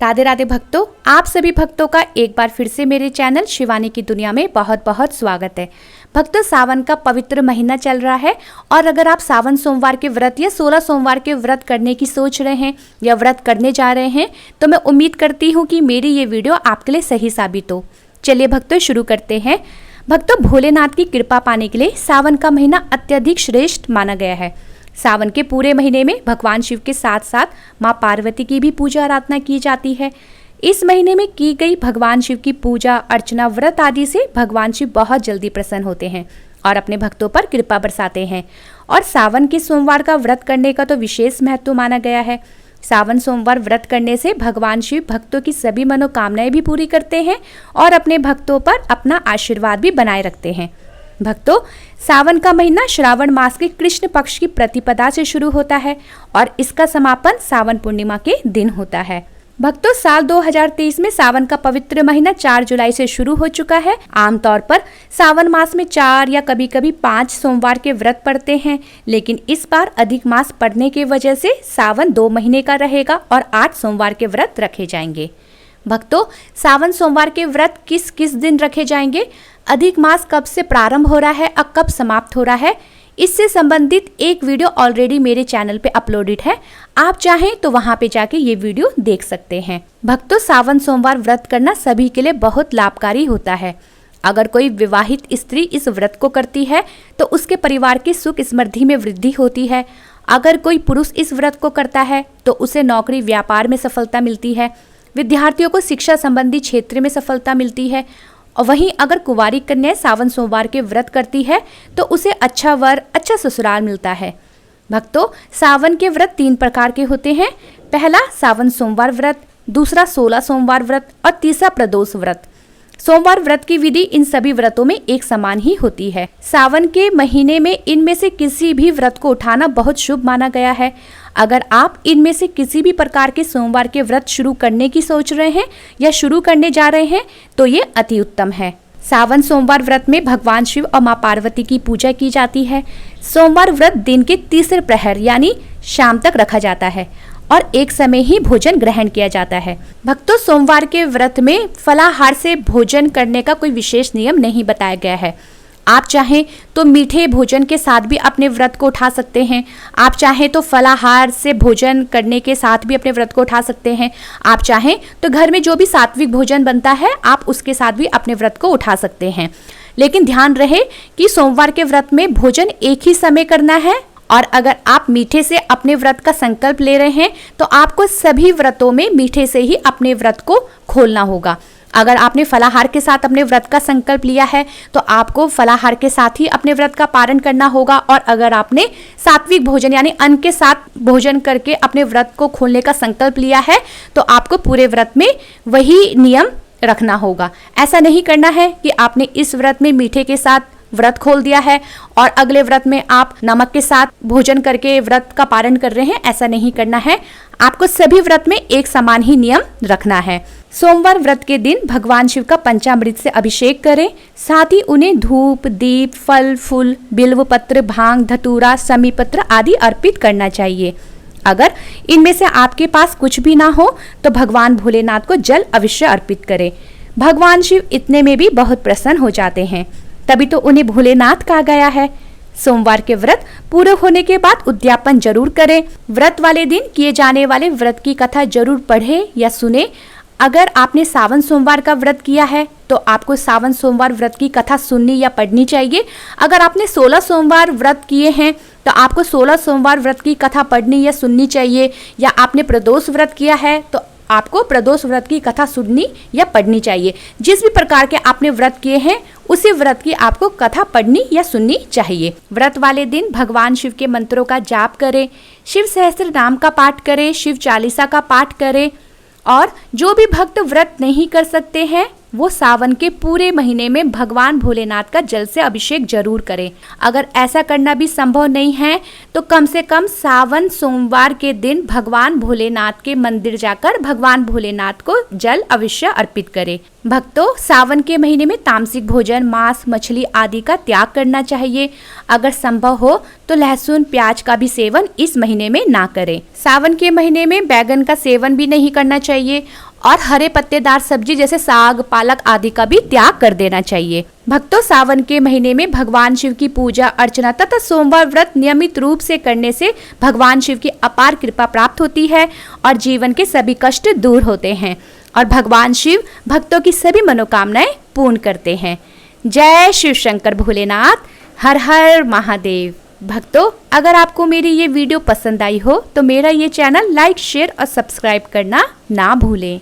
राधे राधे भक्तों, आप सभी भक्तों का एक बार फिर से मेरे चैनल शिवानी की दुनिया में बहुत बहुत स्वागत है। भक्तों, सावन का पवित्र महीना चल रहा है और अगर आप सावन सोमवार के व्रत या 16 सोमवार के व्रत करने की सोच रहे हैं या व्रत करने जा रहे हैं तो मैं उम्मीद करती हूँ कि मेरी ये वीडियो आपके लिए सही साबित हो। चलिए भक्तों, शुरू करते हैं। भक्तों, भोलेनाथ की कृपा पाने के लिए सावन का महीना अत्यधिक श्रेष्ठ माना गया है। सावन के पूरे महीने में भगवान शिव के साथ साथ मां पार्वती की भी पूजा आराधना की जाती है। इस महीने में की गई भगवान शिव की पूजा अर्चना व्रत आदि से भगवान शिव बहुत जल्दी प्रसन्न होते हैं और अपने भक्तों पर कृपा बरसाते हैं। और सावन के सोमवार का व्रत करने का तो विशेष महत्व माना गया है। सावन सोमवार व्रत करने से भगवान शिव भक्तों की सभी मनोकामनाएं भी पूरी करते हैं और अपने भक्तों पर अपना आशीर्वाद भी बनाए रखते हैं। भक्तों, सावन का महीना श्रावण मास के कृष्ण पक्ष की प्रतिपदा से शुरू होता है और इसका समापन सावन पूर्णिमा के दिन होता है। भक्तों, साल 2023 में सावन का पवित्र महीना 4 जुलाई से शुरू हो चुका है। आमतौर पर सावन मास में 4 या कभी कभी 5 सोमवार के व्रत पड़ते हैं, लेकिन इस बार अधिक मास पड़ने की वजह से सावन 2 महीने का रहेगा और 8 सोमवार के व्रत रखे जाएंगे। भक्तों, सावन सोमवार के व्रत किस किस दिन रखे जाएंगे, अधिक मास कब से प्रारंभ हो रहा है और कब समाप्त हो रहा है, इससे संबंधित एक वीडियो ऑलरेडी मेरे चैनल पे अपलोडेड है। आप चाहें तो वहां पे जाके ये वीडियो देख सकते हैं। भक्तों, सावन सोमवार व्रत करना सभी के लिए बहुत लाभकारी होता है। अगर कोई विवाहित स्त्री इस व्रत को करती है तो उसके परिवार की सुख समृद्धि में वृद्धि होती है। अगर कोई पुरुष इस व्रत को करता है तो उसे नौकरी व्यापार में सफलता मिलती है। विद्यार्थियों को शिक्षा संबंधी क्षेत्र में सफलता मिलती है। और वहीं अगर कुंवारी कन्या सावन सोमवार के व्रत करती है तो उसे अच्छा वर, अच्छा ससुराल मिलता है। भक्तों, सावन के व्रत 3 प्रकार के होते हैं। पहला सावन सोमवार व्रत, दूसरा 16 सोमवार व्रत और तीसरा प्रदोष व्रत। सोमवार व्रत की विधि इन सभी व्रतों में एक समान ही होती है। सावन के महीने में इनमें से किसी भी व्रत को उठाना बहुत शुभ माना गया है। अगर आप इनमें से किसी भी प्रकार के सोमवार के व्रत शुरू करने की सोच रहे हैं या शुरू करने जा रहे हैं तो ये अति उत्तम है। सावन सोमवार व्रत में भगवान शिव और मां पार्वती की पूजा की जाती है। सोमवार व्रत दिन के तीसरे प्रहर यानी शाम तक रखा जाता है और एक समय ही भोजन ग्रहण किया जाता है। भक्तों, सोमवार के व्रत में फलाहार से भोजन करने का कोई विशेष नियम नहीं बताया गया है। आप चाहें तो मीठे भोजन के साथ भी अपने व्रत को उठा सकते हैं। आप चाहें तो फलाहार से भोजन करने के साथ भी अपने व्रत को उठा सकते हैं। आप चाहें तो घर में जो भी सात्विक भोजन बनता है आप उसके साथ भी अपने व्रत को उठा सकते हैं। लेकिन ध्यान रहे कि सोमवार के व्रत में भोजन एक ही समय करना है और अगर आप मीठे से अपने व्रत का संकल्प ले रहे हैं तो आपको सभी व्रतों में मीठे से ही अपने व्रत को खोलना होगा। अगर आपने फलाहार के साथ अपने व्रत का संकल्प लिया है तो आपको फलाहार के साथ ही अपने व्रत का पारण करना होगा और अगर आपने सात्विक भोजन यानी अन्न के साथ भोजन करके अपने व्रत को खोलने का संकल्प लिया है तो आपको पूरे व्रत में वही नियम रखना होगा। ऐसा नहीं करना है कि आपने इस व्रत में मीठे के साथ व्रत खोल दिया है और अगले व्रत में आप नमक के साथ भोजन करके व्रत का पारण कर रहे हैं। ऐसा नहीं करना है। आपको सभी व्रत में एक समान ही नियम रखना है। सोमवार व्रत के दिन भगवान शिव का पंचामृत से अभिषेक करें। साथ ही उन्हें धूप, दीप, फल, फूल, बिल्व पत्र, भांग, धतूरा, समी पत्र आदि अर्पित करना चाहिए। अगर इनमें से आपके पास कुछ भी ना हो तो भगवान भोलेनाथ को जल अवश्य अर्पित करें। भगवान शिव इतने में भी बहुत प्रसन्न हो जाते हैं, तभी तो उन्हें भोलेनाथ कहा गया है। सोमवार के व्रत पूरे होने के बाद उद्यापन जरूर करें। व्रत वाले दिन किए जाने वाले व्रत की कथा जरूर पढ़े या सुने। अगर आपने सावन सोमवार का व्रत किया है तो आपको सावन सोमवार व्रत की कथा सुननी या पढ़नी चाहिए। अगर आपने 16 सोमवार व्रत किए हैं तो आपको 16 सोमवार व्रत की कथा पढ़नी या सुननी चाहिए। या आपने प्रदोष व्रत किया है तो आपको प्रदोष व्रत की कथा सुननी या पढ़नी चाहिए। जिस भी प्रकार के आपने व्रत किए हैं उसी व्रत की आपको कथा पढ़नी या सुननी चाहिए। व्रत वाले दिन भगवान शिव के मंत्रों का जाप करें, शिव सहस्त्र नाम का पाठ करें, शिव चालीसा का पाठ करें। और जो भी भक्त व्रत नहीं कर सकते हैं वो सावन के पूरे महीने में भगवान भोलेनाथ का जल से अभिषेक जरूर करें। अगर ऐसा करना भी संभव नहीं है तो कम से कम सावन सोमवार के दिन भगवान भोलेनाथ के मंदिर जाकर भगवान भोलेनाथ को जल अवश्य अर्पित करें। भक्तों, सावन के महीने में तामसिक भोजन, मांस, मछली आदि का त्याग करना चाहिए। अगर संभव हो तो लहसुन, प्याज का भी सेवन इस महीने में ना करें। सावन के महीने में बैगन का सेवन भी नहीं करना चाहिए और हरे पत्तेदार सब्जी जैसे साग, पालक आदि का भी त्याग कर देना चाहिए। भक्तों, सावन के महीने में भगवान शिव की पूजा अर्चना तथा सोमवार व्रत नियमित रूप से करने से भगवान शिव की अपार कृपा प्राप्त होती है और जीवन के सभी कष्ट दूर होते हैं और भगवान शिव भक्तों की सभी मनोकामनाएं पूर्ण करते हैं। जय शिव शंकर भोलेनाथ, हर हर महादेव। भक्तों, अगर आपको मेरी ये वीडियो पसंद आई हो तो मेरा ये चैनल लाइक, शेयर और सब्सक्राइब करना ना भूलें।